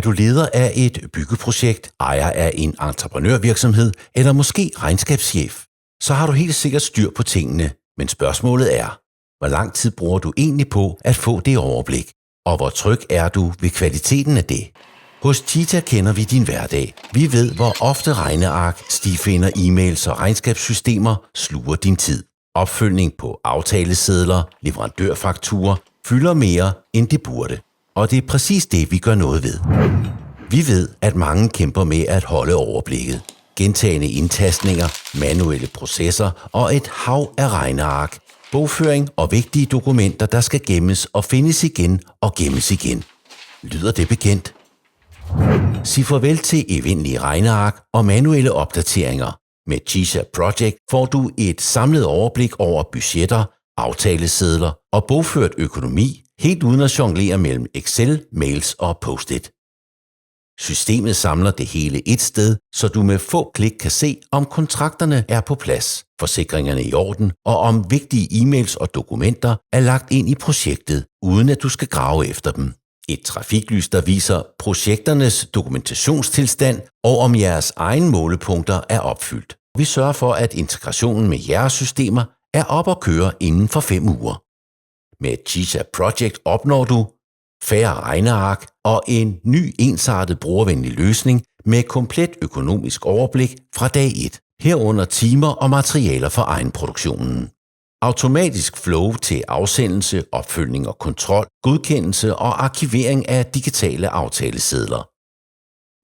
Er du leder af et byggeprojekt, ejer af en entreprenørvirksomhed eller måske regnskabschef, så har du helt sikkert styr på tingene, men spørgsmålet er, hvor lang tid bruger du egentlig på at få det overblik, og hvor tryg er du ved kvaliteten af det? Hos Cheetah kender vi din hverdag. Vi ved, hvor ofte regneark, stifinder, e-mails og regnskabssystemer sluger din tid. Opfølgning på aftalesedler, leverandørfakturer fylder mere, end det burde. Og det er præcis det, vi gør noget ved. Vi ved, at mange kæmper med at holde overblikket. Gentagne indtastninger, manuelle processer og et hav af regneark, bogføring og vigtige dokumenter, der skal gemmes og findes igen og gemmes igen. Lyder det bekendt? Sig farvel til evindelige regneark og manuelle opdateringer. Med Cheetah Project får du et samlet overblik over budgetter, aftalesedler og bogført økonomi, helt uden at jonglere mellem Excel, mails og Post-it. Systemet samler det hele et sted, så du med få klik kan se, om kontrakterne er på plads, forsikringerne i orden, og om vigtige e-mails og dokumenter er lagt ind i projektet, uden at du skal grave efter dem. Et trafiklys, der viser projekternes dokumentationstilstand og om jeres egne målepunkter er opfyldt. Vi sørger for, at integrationen med jeres systemer er op at køre inden for 5 uger. Med Cheetah Project opnår du færre regneark og en ny ensartet brugervenlig løsning med komplet økonomisk overblik fra dag 1, herunder timer og materialer for egenproduktionen. Automatisk flow til afsendelse, opfølgning og kontrol, godkendelse og arkivering af digitale aftalesedler.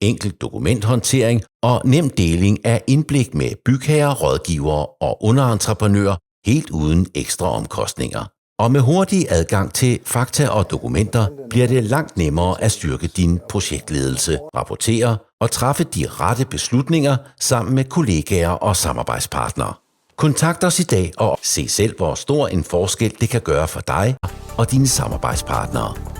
Enkel dokumenthåndtering og nem deling af indblik med bygherrer, rådgivere og underentreprenører helt uden ekstra omkostninger. Og med hurtig adgang til fakta og dokumenter bliver det langt nemmere at styrke din projektledelse, rapportere og træffe de rette beslutninger sammen med kollegaer og samarbejdspartnere. Kontakt os i dag og se selv, hvor stor en forskel det kan gøre for dig og dine samarbejdspartnere.